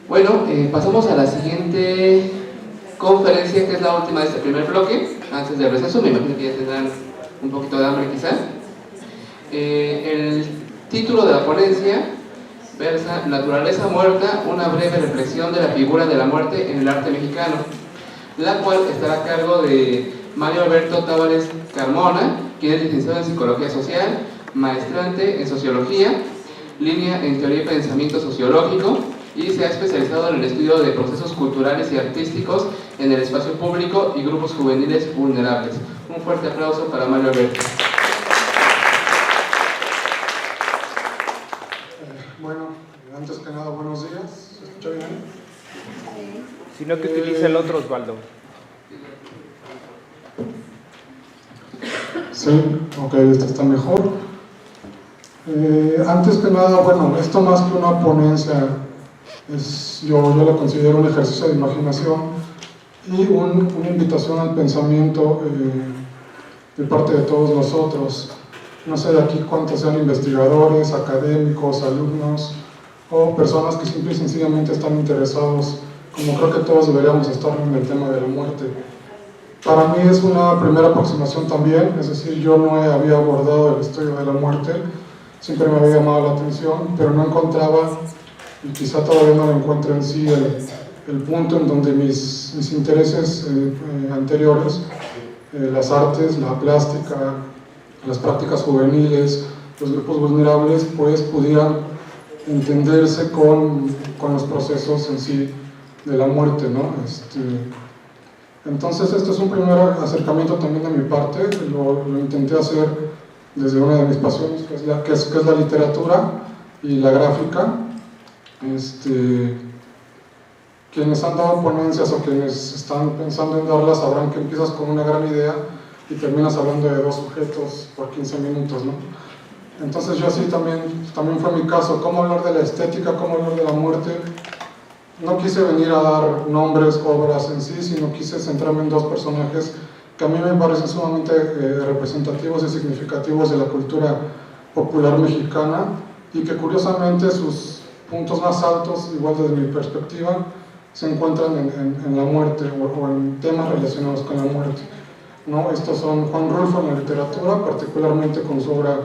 Bueno, pasamos a la siguiente conferencia, que es la última de este primer bloque, antes del receso. Me imagino que ya tendrán un poquito de hambre quizá. El título de la ponencia versa Naturaleza muerta, una breve reflexión de la figura de la muerte en el arte mexicano, la cual estará a cargo de Mario Alberto Tavares Carmona, quien es licenciado en Psicología Social, maestrante en Sociología, línea en Teoría y Pensamiento Sociológico, y se ha especializado en el estudio de procesos culturales y artísticos en el espacio público y grupos juveniles vulnerables. Un fuerte aplauso para Mario Alberto. Bueno, antes que nada, buenos días. ¿Se escucha bien? Si no, que utilice el otro, Osvaldo. Sí, ok, este está mejor. Antes que nada, bueno, esto más que una ponencia, yo lo considero un ejercicio de imaginación y una invitación al pensamiento de parte de todos nosotros. No sé de aquí cuántos sean investigadores, académicos, alumnos o personas que simple y sencillamente están interesados, como creo que todos deberíamos estar en el tema de la muerte. Para mí es una primera aproximación también, es decir, yo no había abordado el estudio de la muerte, siempre me había llamado la atención, pero no encontraba, y quizá todavía no lo encuentro en sí, el punto en donde mis intereses anteriores, las artes, la plástica, las prácticas juveniles, los grupos vulnerables, pues pudieran entenderse con los procesos en sí de la muerte, ¿no? Entonces este es un primer acercamiento también de mi parte, lo intenté hacer desde una de mis pasiones, que es la literatura y la gráfica. Quienes han dado ponencias o quienes están pensando en darlas sabrán que empiezas con una gran idea y terminas hablando de dos sujetos por 15 minutos, ¿no? Entonces yo así también fue mi caso, cómo hablar de la estética, cómo hablar de la muerte. No quise venir a dar nombres, obras en sí, sino quise centrarme en dos personajes que a mí me parecen sumamente representativos y significativos de la cultura popular mexicana y que curiosamente sus puntos más altos, igual desde mi perspectiva, se encuentran en la muerte o en temas relacionados con la muerte, ¿no? Estos son Juan Rulfo en la literatura, particularmente con su obra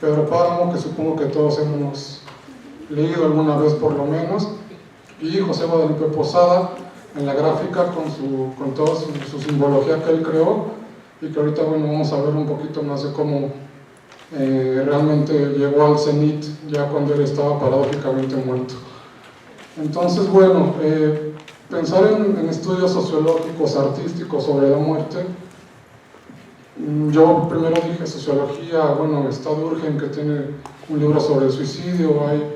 Pedro Páramo, que supongo que todos hemos leído alguna vez por lo menos, y José Guadalupe Posada en la gráfica con toda su simbología que él creó y que ahorita bueno, vamos a ver un poquito más de cómo realmente llegó al cenit ya cuando él estaba paradójicamente muerto. Entonces bueno, pensar en estudios sociológicos, artísticos sobre la muerte, yo primero dije sociología, bueno, está Durkheim que tiene un libro sobre el suicidio, hay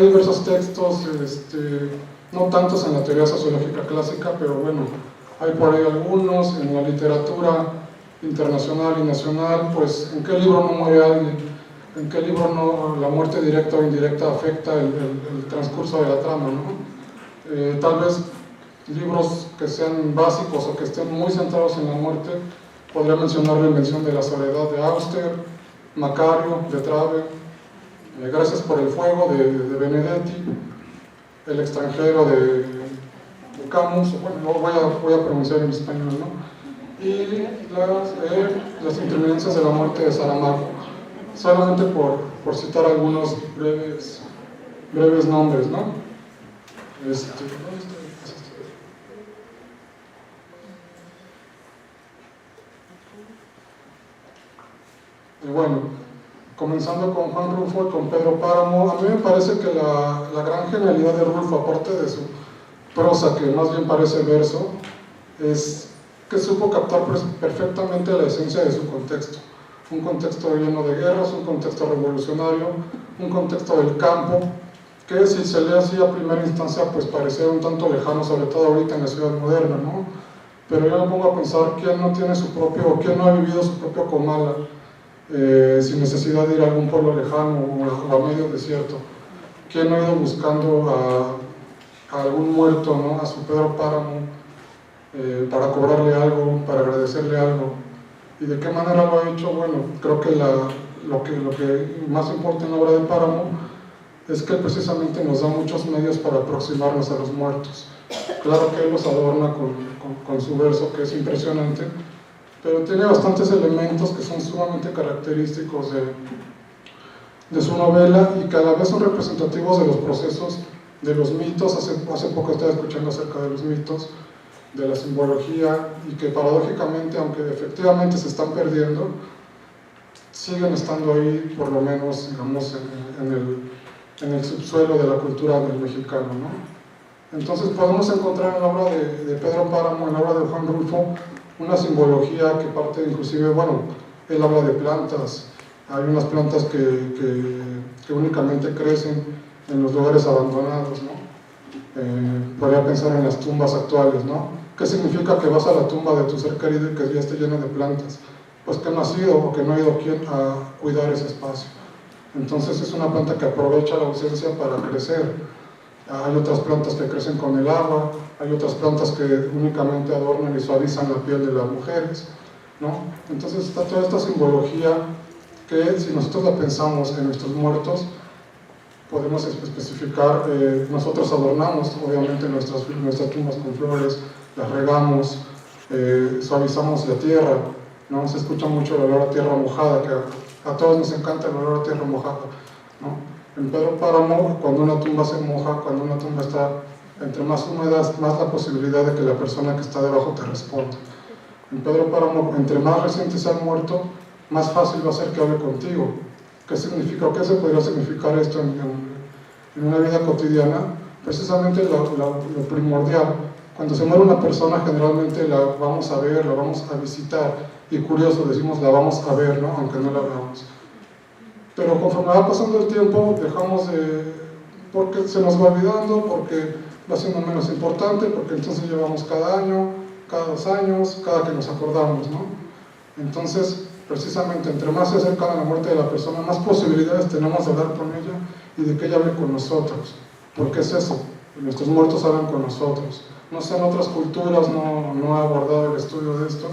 diversos textos, no tantos en la teoría sociológica clásica, pero bueno, hay por ahí algunos, en la literatura internacional y nacional, pues en qué libro no muere alguien, en qué libro no la muerte directa o indirecta afecta el transcurso de la trama, ¿no? Tal vez libros que sean básicos o que estén muy centrados en la muerte, podría mencionar La invención de la soledad de Auster, Macario de Trave, Gracias por el fuego de Benedetti, El extranjero de Camus, bueno, voy a pronunciar en español, ¿no? Y las interminancias de la muerte de Saramago, solamente por citar algunos breves nombres, ¿no? Y bueno, comenzando con Juan Rulfo y con Pedro Páramo, a mí me parece que la gran genialidad de Rulfo, aparte de su prosa, que más bien parece verso, es que supo captar perfectamente la esencia de su contexto. Un contexto lleno de guerras, un contexto revolucionario, un contexto del campo, que si se lee así a primera instancia, pues parecía un tanto lejano, sobre todo ahorita en la ciudad moderna, ¿no? Pero yo me pongo a pensar quién no tiene su propio, o quién no ha vivido su propio Comala, sin necesidad de ir a algún pueblo lejano o a medio desierto. ¿Quién no ha ido buscando a algún muerto, ¿no? A su Pedro Páramo, para cobrarle algo, para agradecerle algo? ¿Y de qué manera lo ha hecho? Bueno, creo que lo que más importa en la obra de Páramo es que precisamente nos da muchos medios para aproximarnos a los muertos. Claro que él los adorna con su verso, que es impresionante, pero tiene bastantes elementos que son sumamente característicos de su novela y que a la vez son representativos de los procesos, de los mitos. Hace poco estaba escuchando acerca de los mitos, de la simbología, y que paradójicamente, aunque efectivamente se están perdiendo, siguen estando ahí, por lo menos, digamos, en el subsuelo de la cultura del mexicano, ¿no? Entonces podemos encontrar en la obra de Pedro Páramo, en la obra de Juan Rulfo, una simbología que parte inclusive, bueno, él habla de plantas. Hay unas plantas que únicamente crecen en los lugares abandonados, ¿no? Podría pensar en las tumbas actuales, ¿no? ¿Qué significa que vas a la tumba de tu ser querido y que ya esté llena de plantas? Pues que no ha sido o que no ha ido quien a cuidar ese espacio. Entonces es una planta que aprovecha la ausencia para crecer. Hay otras plantas que crecen con el agua, hay otras plantas que únicamente adornan y suavizan la piel de las mujeres, ¿no? Entonces está toda esta simbología que, si nosotros la pensamos en nuestros muertos, podemos especificar. Nosotros adornamos obviamente nuestras tumbas con flores, las regamos, suavizamos la tierra, ¿no? Se escucha mucho el olor a tierra mojada, que a todos nos encanta el olor a tierra mojada, ¿no? En Pedro Páramo, cuando una tumba se moja, cuando una tumba está entre más húmeda, más la posibilidad de que la persona que está debajo te responda. En Pedro Páramo, entre más reciente sea el muerto, más fácil va a ser que hable contigo. ¿Qué significa o qué se podría significar esto en una vida cotidiana? Precisamente lo primordial. Cuando se muere una persona, generalmente la vamos a ver, la vamos a visitar, y curioso, decimos la vamos a ver, ¿no? Aunque no la veamos. Pero conforme va pasando el tiempo, dejamos porque se nos va olvidando, porque va siendo menos importante, porque entonces llevamos cada año, cada 2 años, cada que nos acordamos, ¿no? Entonces, precisamente, entre más se acerca a la muerte de la persona, más posibilidades tenemos de hablar con ella y de que ella hable con nosotros. Porque es eso, nuestros muertos hablan con nosotros. No sé, en otras culturas no he abordado el estudio de esto,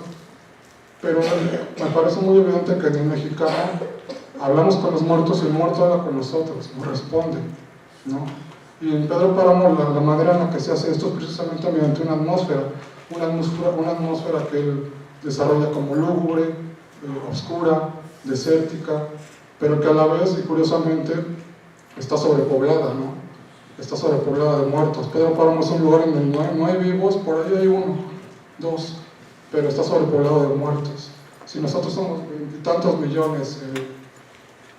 pero me parece muy evidente que en el mexicano hablamos con los muertos y el muerto habla con nosotros, nos responde, ¿no? Y en Pedro Páramo la manera en la que se hace esto es precisamente mediante una atmósfera que él desarrolla como lúgubre, oscura, desértica, pero que a la vez, y curiosamente, está sobrepoblada, ¿no? Está sobrepoblada de muertos. Pedro Páramo es un lugar en el que no hay vivos, por ahí hay 1, 2, pero está sobrepoblado de muertos. Si nosotros somos tantos millones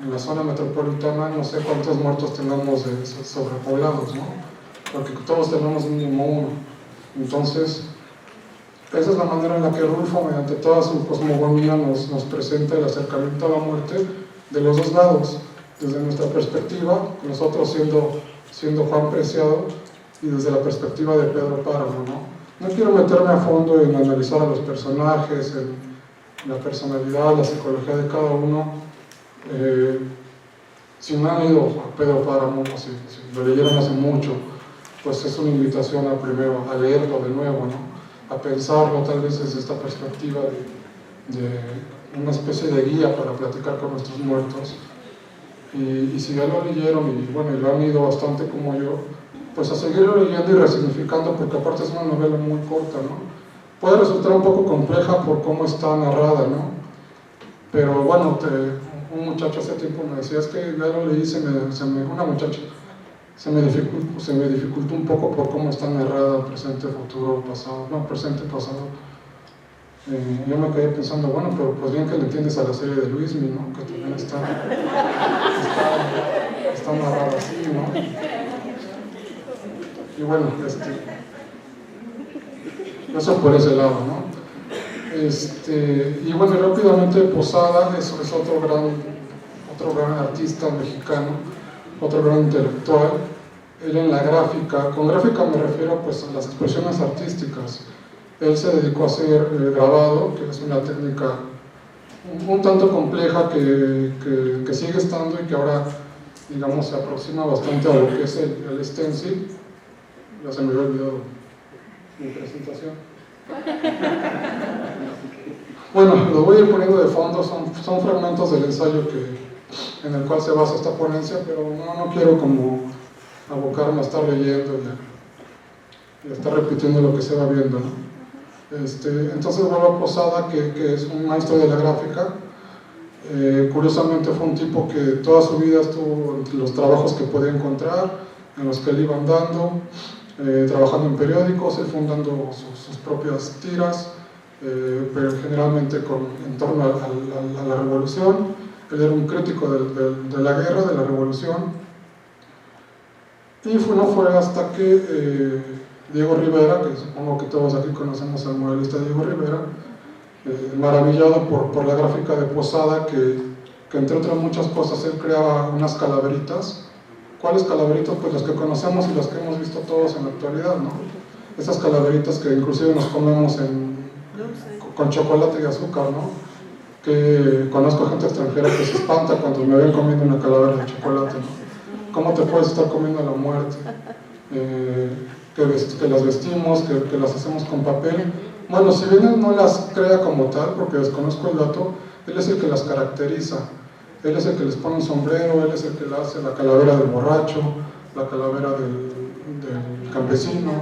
en la zona metropolitana, no sé cuántos muertos tengamos sobrepoblados, ¿no? Porque todos tenemos mínimo 1. Entonces, esa es la manera en la que Rulfo, mediante toda su cosmogonía, nos presenta el acercamiento a la muerte de los dos lados, desde nuestra perspectiva, nosotros siendo Juan Preciado, y desde la perspectiva de Pedro Páramo, ¿no? No quiero meterme a fondo en analizar a los personajes, en la personalidad, la psicología de cada uno. Si no han ido a Pedro Páramo, o si lo leyeron hace mucho, pues es una invitación primero a leerlo de nuevo, ¿no? A pensarlo tal vez desde esta perspectiva de una especie de guía para platicar con nuestros muertos. Y si ya lo leyeron y bueno, y lo han ido bastante como yo, pues a seguirlo leyendo y resignificando, porque aparte es una novela muy corta, ¿no? Puede resultar un poco compleja por cómo está narrada, ¿no? Pero bueno, un muchacho hace tiempo me decía, es que ya lo leí, una muchacha, se me dificultó un poco por cómo está narrada, presente, futuro, pasado, no, presente, pasado. Yo me quedé pensando, bueno, pero pues bien que le entiendes a la serie de Luismi, ¿no? Que también está narrada así, ¿no? Y bueno, eso por ese lado, ¿no? Y bueno, rápidamente Posada es otro gran artista mexicano, otro gran intelectual. Él en la gráfica, con gráfica me refiero pues a las expresiones artísticas. Él se dedicó a hacer grabado, que es una técnica un tanto compleja que sigue estando y que ahora, digamos, se aproxima bastante a lo que es el stencil. Ya se me había olvidado mi presentación. Bueno, lo voy a ir poniendo de fondo, son fragmentos del ensayo en el cual se basa esta ponencia, pero no quiero como abocarme a estar leyendo y a estar repitiendo lo que se va viendo, ¿no? Entonces vuelvo a Posada, que es un maestro de la gráfica. Curiosamente fue un tipo que toda su vida estuvo entre los trabajos que podía encontrar, en los que le iban dando, trabajando en periódicos, él fundando sus propias tiras, pero generalmente en torno a la revolución. Él era un crítico de la guerra, de la revolución, y no fue hasta que Diego Rivera, que supongo que todos aquí conocemos al muralista Diego Rivera, maravillado por la gráfica de Posada, que entre otras muchas cosas él creaba unas calaveritas. ¿Cuáles calaveritas? Pues las que conocemos y las que hemos visto todos en la actualidad, ¿no? Esas calaveritas que inclusive nos comemos con chocolate y azúcar, ¿no? Que conozco gente extranjera que se espanta cuando me ven comiendo una calavera de chocolate, ¿no? ¿Cómo te puedes estar comiendo la muerte? Que las vestimos, que las hacemos con papel. Bueno, si bien él no las crea como tal, porque desconozco el dato, él es el que las caracteriza. Él es el que les pone un sombrero, él es el que le hace la calavera del borracho, la calavera del campesino.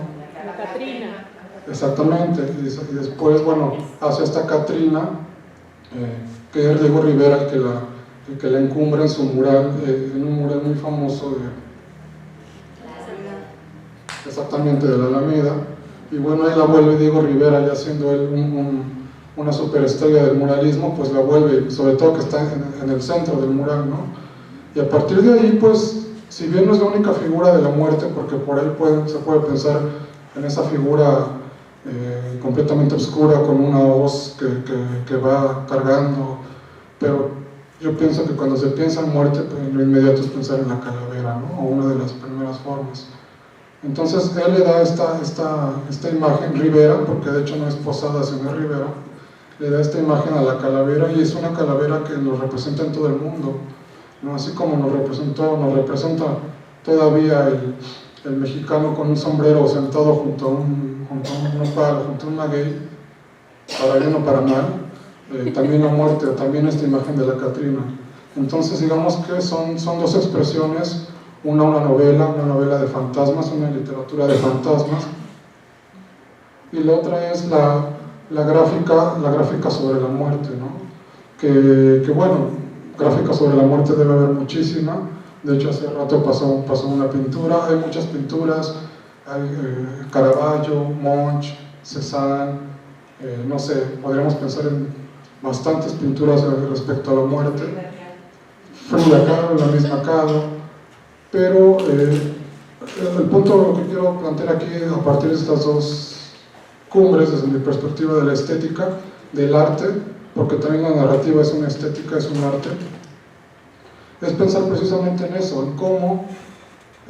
La Catrina. Exactamente, y después, bueno, hace esta Catrina, que es Diego Rivera el que la encumbra en su mural, en un mural muy famoso exactamente de la Alameda. Y bueno, ahí la vuelve Diego Rivera, ya siendo él una superestrella del muralismo, pues la vuelve, sobre todo que está en el centro del mural, ¿no? Y a partir de ahí, pues, si bien no es la única figura de la muerte, porque por ahí se puede pensar en esa figura completamente oscura, con una hoz que va cargando, pero yo pienso que cuando se piensa en muerte, pues, lo inmediato es pensar en la calavera, ¿no? O una de las primeras formas. Entonces él le da esta imagen, Rivera, porque de hecho no es Posada sino es Rivera, le da esta imagen a la calavera, y es una calavera que nos representa en todo el mundo, ¿no? Así como nos representa todavía el mexicano con un sombrero sentado junto a un nopal, junto a un maguey, para bien o para mal, también la muerte, también esta imagen de la Catrina. Entonces digamos que son dos expresiones, una novela de fantasmas, una literatura de fantasmas, y la otra es la gráfica sobre la muerte, ¿no? Que bueno, gráfica sobre la muerte debe haber muchísima. De hecho hace rato pasó una pintura, hay muchas pinturas, hay Caravaggio, Munch, Cézanne, no sé, podríamos pensar en bastantes pinturas respecto a la muerte. Frida Kahlo, la misma Kahlo. Pero el punto que quiero plantear aquí, a partir de estas dos cumbres, desde mi perspectiva de la estética, del arte, porque también la narrativa es una estética, es un arte, es pensar precisamente en eso, en cómo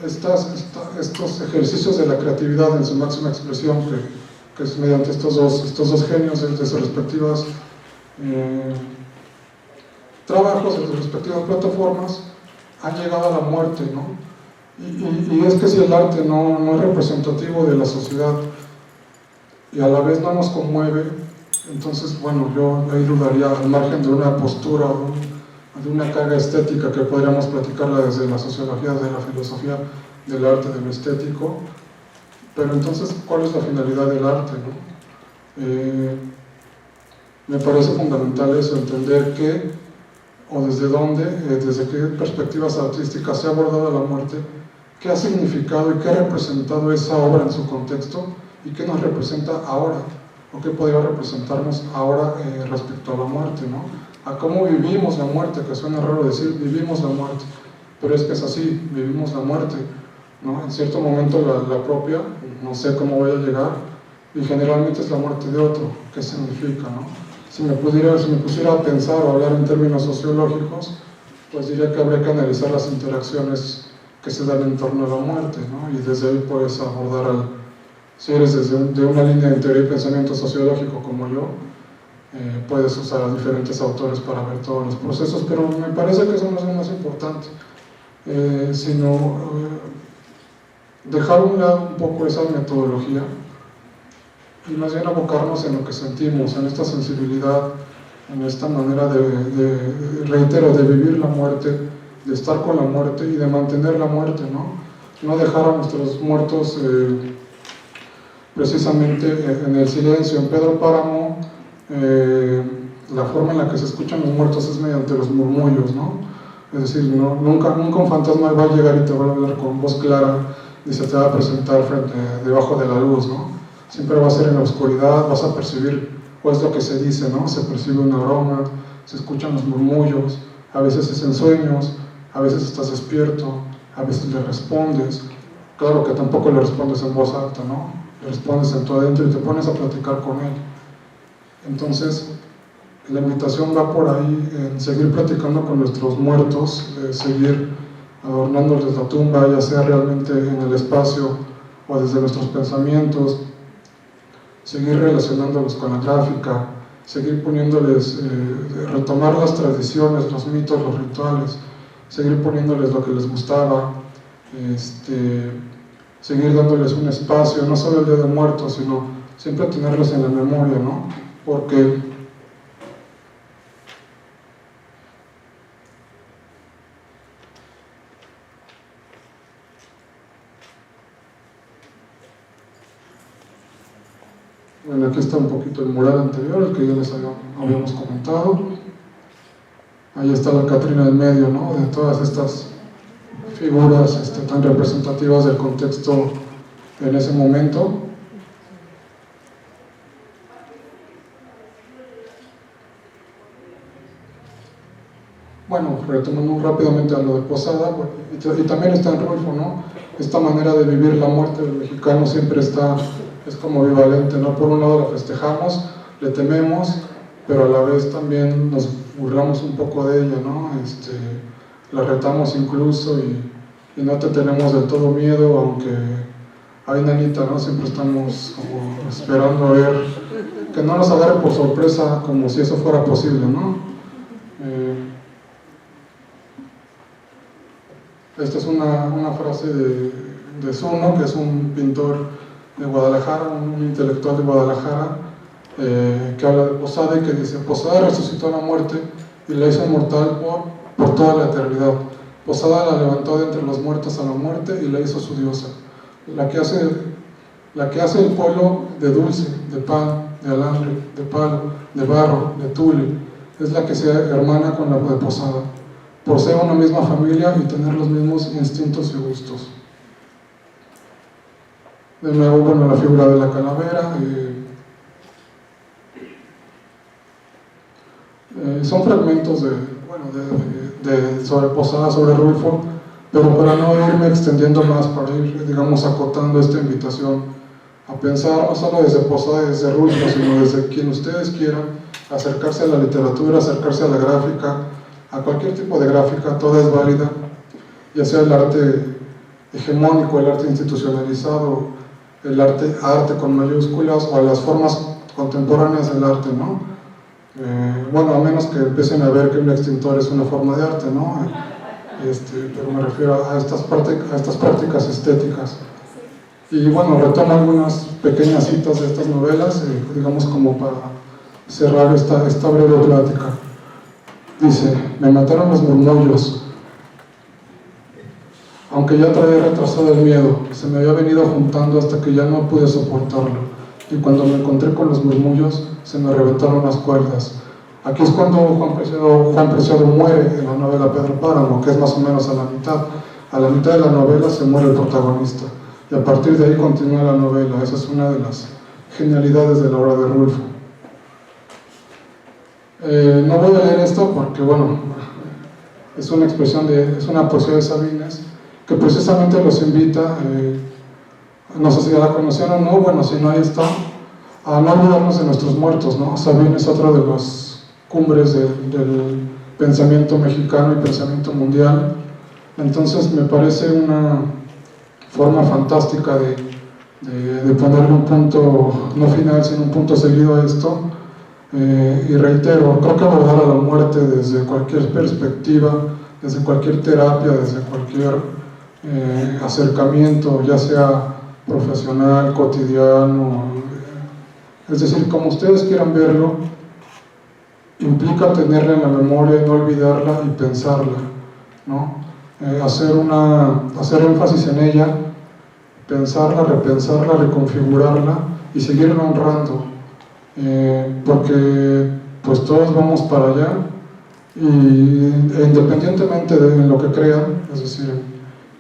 estos ejercicios de la creatividad en su máxima expresión, que es mediante estos dos genios de sus respectivas trabajos, de sus respectivas plataformas, han llegado a la muerte, ¿no? Y es que si el arte no es representativo de la sociedad y a la vez no nos conmueve, entonces, bueno, yo ahí dudaría, al margen de una postura o de una carga estética que podríamos platicarla desde la sociología, de la filosofía del arte, de lo estético, pero entonces, ¿cuál es la finalidad del arte, no? Me parece fundamental eso, entender qué o desde dónde, desde qué perspectivas artísticas se ha abordado la muerte, qué ha significado y qué ha representado esa obra en su contexto y qué nos representa ahora, o qué podría representarnos ahora respecto a la muerte, ¿no? A cómo vivimos la muerte, que suena raro decir vivimos la muerte, pero es que es así, vivimos la muerte, ¿no? En cierto momento la propia, no sé cómo voy a llegar, y generalmente es la muerte de otro, ¿qué significa, no? Si me pusiera a pensar o hablar en términos sociológicos, pues diría que habría que analizar las interacciones que se dan en torno a la muerte, ¿no? Y desde ahí puedes abordar, si eres de una línea de teoría y pensamiento sociológico como yo, puedes usar a diferentes autores para ver todos los procesos, pero me parece que eso no es lo más importante, sino dejar a un lado un poco esa metodología y más bien abocarnos en lo que sentimos, en esta sensibilidad en esta manera reitero, de vivir la muerte, de estar con la muerte y de mantener la muerte, no dejar a nuestros muertos precisamente en el silencio. En Pedro Páramo, la forma en la que se escuchan los muertos es mediante los murmullos, es decir, nunca un fantasma va a llegar y te va a hablar con voz clara y se te va a presentar debajo de la luz, siempre va a ser en la oscuridad, vas a percibir cuál es lo que se dice, se percibe un aroma, se escuchan los murmullos, a veces es en sueños, a veces estás despierto, a veces le respondes. Claro que tampoco le respondes en voz alta, le respondes en tu adentro y te pones a platicar con él. Entonces, la invitación va por ahí, en seguir platicando con nuestros muertos, seguir adornándoles la tumba, ya sea realmente en el espacio o desde nuestros pensamientos, seguir relacionándolos con la gráfica, seguir poniéndoles, retomar las tradiciones, los mitos, los rituales, seguir poniéndoles lo que les gustaba, seguir dándoles un espacio, no solo el Día de Muertos, sino siempre tenerlos en la memoria, porque bueno, aquí está un poquito el mural anterior, el que ya les habíamos comentado. Ahí está la Catrina en medio, de todas estas figuras tan representativas del contexto en ese momento. Bueno, retomando rápidamente a lo de Posada, y también está en Rulfo, esta manera de vivir la muerte del mexicano siempre es como ambivalente, por un lado la festejamos, le tememos, pero a la vez también nos burlamos un poco de ella, la retamos incluso y no te tenemos del todo miedo, aunque ay nanita, siempre estamos como esperando a ver que no nos agarre por sorpresa, como si eso fuera posible, esta es una frase de Zuno, que es un pintor de Guadalajara, un intelectual de Guadalajara, que habla de Posada y que dice: Posada resucitó a la muerte y la hizo inmortal por toda la eternidad. Posada la levantó de entre los muertos a la muerte y la hizo su diosa, la que hace el pueblo de dulce, de pan, de alambre, de palo, de barro, de tule, es la que se hermana con la de Posada, por ser una misma familia y tener los mismos instintos y gustos. De nuevo, bueno, la figura de la calavera, son fragmentos sobre Posada, sobre Rulfo, pero para no irme extendiendo más, para ir, digamos, acotando esta invitación a pensar no solo desde Posada y desde Rulfo, sino desde quien ustedes quieran, acercarse a la literatura, acercarse a la gráfica, a cualquier tipo de gráfica, toda es válida, ya sea el arte hegemónico, el arte institucionalizado, el arte con mayúsculas, o a las formas contemporáneas del arte, bueno, a menos que empiecen a ver que un extintor es una forma de arte, pero me refiero a estas prácticas estéticas. Y bueno, retomo algunas pequeñas citas de estas novelas, digamos como para cerrar esta breve plática. Dice: me mataron los murmullos, aunque ya traía retrasado el miedo, se me había venido juntando hasta que ya no pude soportarlo, y cuando me encontré con los murmullos, se me reventaron las cuerdas. Aquí es cuando Juan Preciado muere en la novela Pedro Páramo, que es más o menos a la mitad. A la mitad de la novela se muere el protagonista, y a partir de ahí continúa la novela. Esa es una de las genialidades de la obra de Rulfo. No voy a leer esto porque, bueno, es una poesía de Sabines, que precisamente los invita, no sé si ya la conocieron o no, bueno, si no, ahí está, a no olvidarnos de nuestros muertos, Sabines es otro de los cumbres del pensamiento mexicano y pensamiento mundial. Entonces me parece una forma fantástica de ponerle un punto, no final, sino un punto seguido a esto. Y reitero, creo que abordar a la muerte desde cualquier perspectiva, desde cualquier terapia, desde cualquier acercamiento, ya sea profesional, cotidiano, es decir, como ustedes quieran verlo, implica tenerla en la memoria y no olvidarla y pensarla, ¿no? Hacer énfasis en ella, pensarla, repensarla, reconfigurarla y seguirla honrando, porque pues todos vamos para allá e independientemente de lo que crean, es decir,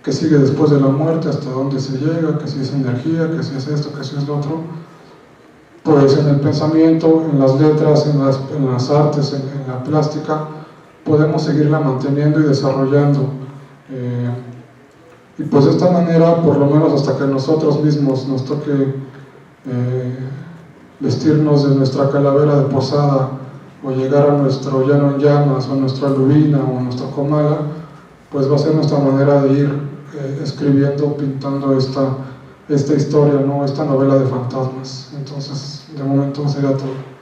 que sigue después de la muerte, hasta dónde se llega, que si es energía, que si es esto, que si es lo otro, pues en el pensamiento, en las letras, en las artes, en la plástica, podemos seguirla manteniendo y desarrollando. Y pues de esta manera, por lo menos hasta que nosotros mismos nos toque vestirnos de nuestra calavera de posada, o llegar a nuestro llano en llamas, o a nuestra lubina, o a nuestra comala, pues va a ser nuestra manera de ir escribiendo, pintando esta historia, ¿no? Esta novela de fantasmas. Entonces, de momento sería todo.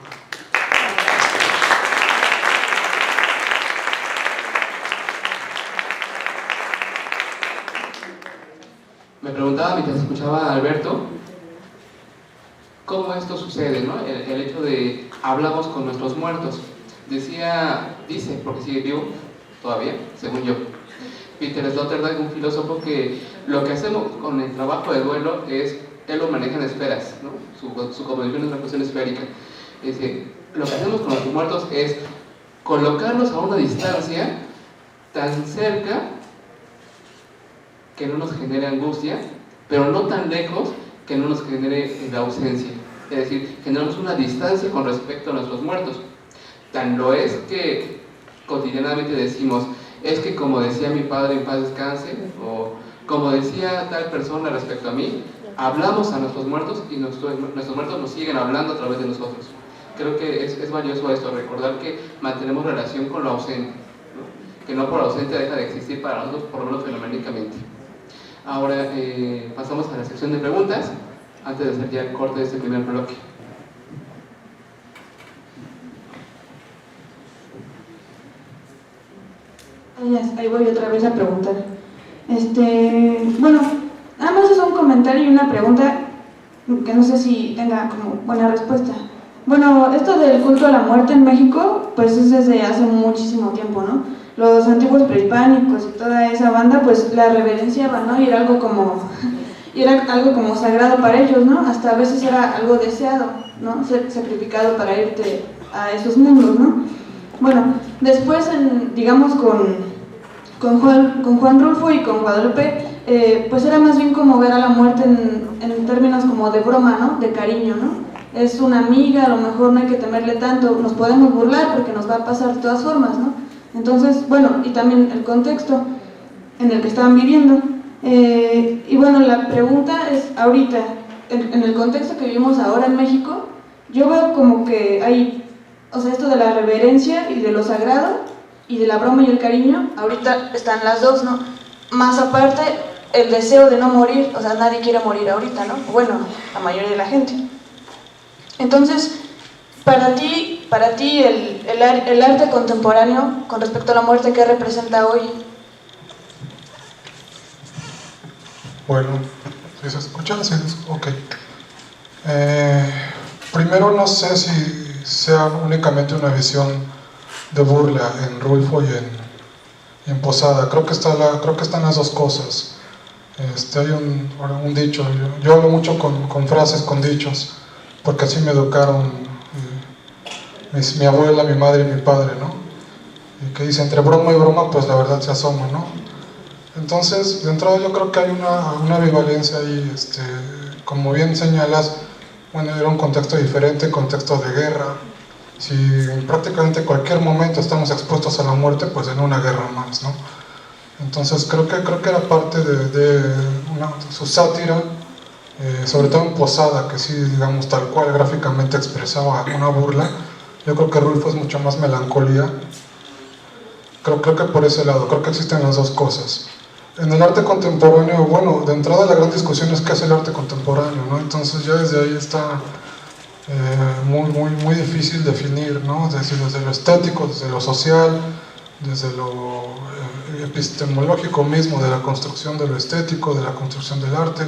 Me preguntaba mientras escuchaba a Alberto cómo esto sucede, ¿no? El hecho de hablamos con nuestros muertos. Dice, porque sigue vivo todavía, según yo, Peter Sloterdijk, un filósofo, que lo que hacemos con el trabajo de duelo es, él lo maneja en esferas, ¿no? Su cosmovisión es una cuestión esférica. Dice, lo que hacemos con los muertos es colocarlos a una distancia tan cerca que no nos genere angustia, pero no tan lejos que no nos genere la ausencia. Es decir, generamos una distancia con respecto a nuestros muertos. Tan lo es que cotidianamente decimos, es que como decía mi padre en paz descanse, o como decía tal persona respecto a mí, hablamos a nuestros muertos y nuestros muertos nos siguen hablando a través de nosotros. Creo que es valioso esto, recordar que mantenemos relación con lo ausente, ¿no? Que no por ausente deja de existir para nosotros, por lo menos fenoménicamente. Ahora pasamos a la sección de preguntas, antes de hacer ya el corte de este primer bloque. Ahí voy otra vez a preguntar. Bueno, nada más es un comentario y una pregunta que no sé si tenga como buena respuesta. Bueno, esto del culto a la muerte en México, pues es desde hace muchísimo tiempo, ¿no? Los antiguos prehispánicos y toda esa banda, pues la reverenciaban, ¿no? Y era algo como sagrado para ellos, ¿no? Hasta a veces era algo deseado, ¿no? Ser sacrificado para irte a esos mundos, ¿no? Bueno, después, digamos, con Juan Rulfo y con Guadalupe, pues era más bien como ver a la muerte en términos como de broma, ¿no? De cariño, ¿no? Es una amiga, a lo mejor no hay que temerle tanto, nos podemos burlar porque nos va a pasar de todas formas, ¿no? Entonces, bueno, y también el contexto en el que estaban viviendo. Y bueno, la pregunta es, ahorita, en el contexto que vivimos ahora en México, yo veo como que hay, o sea, esto de la reverencia y de lo sagrado, y de la broma y el cariño, ahorita están las dos, ¿no? Más aparte, el deseo de no morir, o sea, nadie quiere morir ahorita, ¿no? Bueno, la mayoría de la gente. Entonces, para ti el arte contemporáneo con respecto a la muerte, ¿qué representa hoy? Bueno, ¿sí se escucha? Sí, ok. Primero, no sé si sea únicamente una visión de burla en Rulfo y en Posada. Creo que están las dos cosas. Hay un dicho, yo hablo mucho con frases, con dichos, porque así me educaron mi abuela, mi madre y mi padre, ¿no? Y que dice, entre broma y broma, pues la verdad se asoma, ¿no? Entonces, de entrada yo creo que hay una ambivalencia ahí, como bien señalas, bueno, era un contexto diferente, contexto de guerra. Si en prácticamente cualquier momento estamos expuestos a la muerte, pues en una guerra más, ¿no? Entonces creo que era parte de su sátira, sobre todo en Posada, que sí, digamos, tal cual gráficamente expresaba una burla. Yo creo que Rulfo es mucho más melancolía. Creo que por ese lado, creo que existen las dos cosas. En el arte contemporáneo, bueno, de entrada la gran discusión es qué es el arte contemporáneo, ¿no? Entonces ya desde ahí está muy difícil definir, ¿no? Es decir, desde lo estético, desde lo social, desde lo epistemológico mismo, de la construcción de lo estético, de la construcción del arte,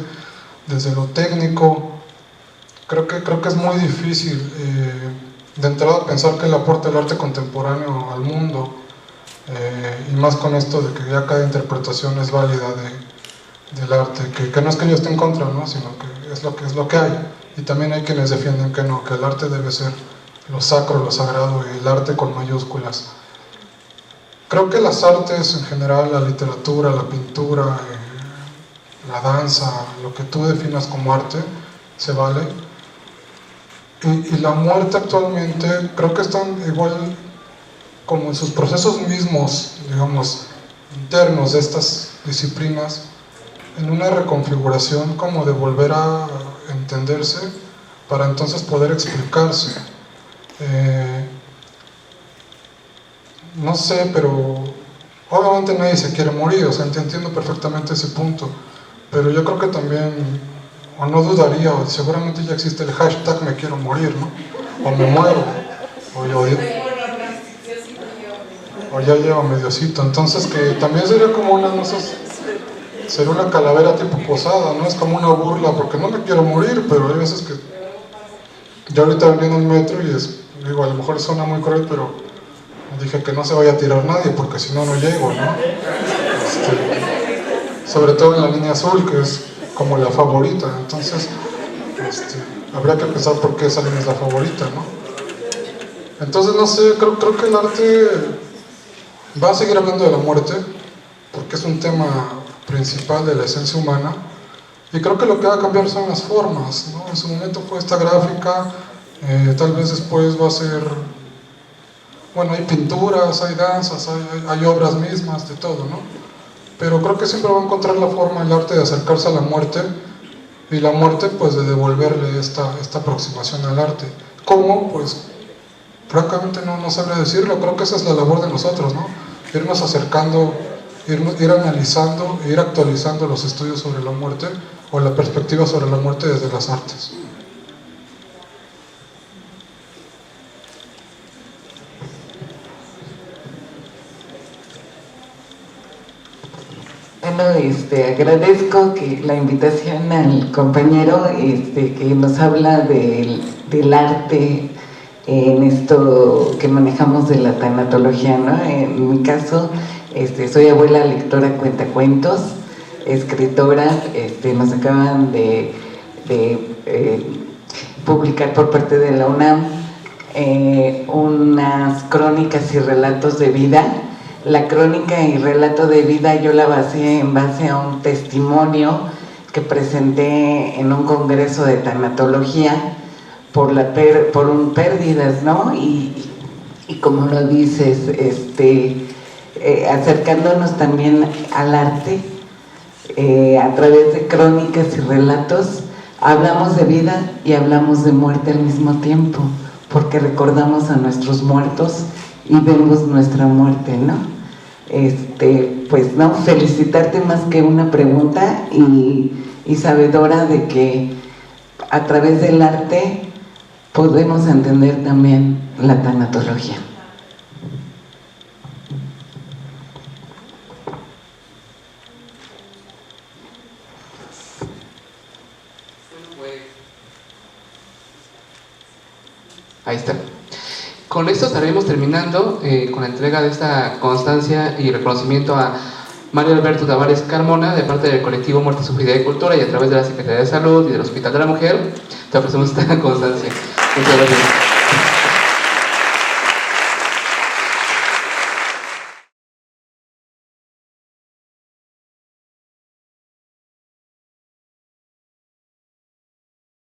desde lo técnico. Creo que es muy difícil de entrada pensar que el aporte del arte contemporáneo al mundo, y más con esto de que ya cada interpretación es válida del arte, que no es que yo esté en contra, ¿no? Sino que es lo que hay, y también hay quienes defienden que no, que el arte debe ser lo sacro, lo sagrado, y el arte con mayúsculas. Creo que las artes en general, la literatura, la pintura, la danza, lo que tú definas como arte, se vale. Y la muerte actualmente creo que están igual como en sus procesos mismos, digamos, internos de estas disciplinas, en una reconfiguración como de volver a entenderse para entonces poder explicarse. No sé, pero obviamente nadie se quiere morir, o sea, entiendo perfectamente ese punto, pero yo creo que también, o no dudaría, o seguramente ya existe el hashtag me quiero morir, ¿no? O me muero, o ya lleva Diosito, entonces que también sería como una, no sé, sería una calavera tipo posada, ¿no? Es como una burla, porque no me quiero morir, pero hay veces que yo ahorita venía en el metro y digo, a lo mejor suena muy cruel, pero dije que no se vaya a tirar nadie, porque si no, no llego, ¿no? Sobre todo en la línea azul, que es como la favorita, entonces habría que pensar por qué esa línea es la favorita, ¿no? Entonces, no sé, creo que el arte va a seguir hablando de la muerte, porque es un tema principal de la esencia humana, y creo que lo que va a cambiar son las formas, ¿no? En su momento fue esta gráfica, tal vez después va a ser, bueno, hay pinturas, hay danzas, hay obras mismas, de todo, ¿no? Pero creo que siempre va a encontrar la forma, el arte, de acercarse a la muerte, y la muerte, pues, de devolverle esta aproximación al arte. ¿Cómo? Pues, francamente no sabré decirlo, creo que esa es la labor de nosotros, ¿no? Irnos acercando, ir analizando, ir actualizando los estudios sobre la muerte, o la perspectiva sobre la muerte desde las artes. Bueno, agradezco la invitación al compañero que nos habla del arte en esto que manejamos de la tanatología, ¿no? En mi caso, soy abuela, lectora, cuentacuentos, escritora. Nos acaban de publicar por parte de la UNAM unas crónicas y relatos de vida. La crónica y relato de vida yo la basé en base a un testimonio que presenté en un congreso de tanatología por pérdidas, ¿no? Y como lo dices, acercándonos también al arte, a través de crónicas y relatos, hablamos de vida y hablamos de muerte al mismo tiempo, porque recordamos a nuestros muertos y vemos nuestra muerte, ¿no? Pues no, felicitarte más que una pregunta, y sabedora de que a través del arte podemos entender también la tanatología. Ahí está. Con esto estaremos terminando con la entrega de esta constancia y reconocimiento a Mario Alberto Tavares Carmona, de parte del colectivo Muerte, Sufrida y Cultura, y a través de la Secretaría de Salud y del Hospital de la Mujer, te ofrecemos esta constancia. Muchas gracias.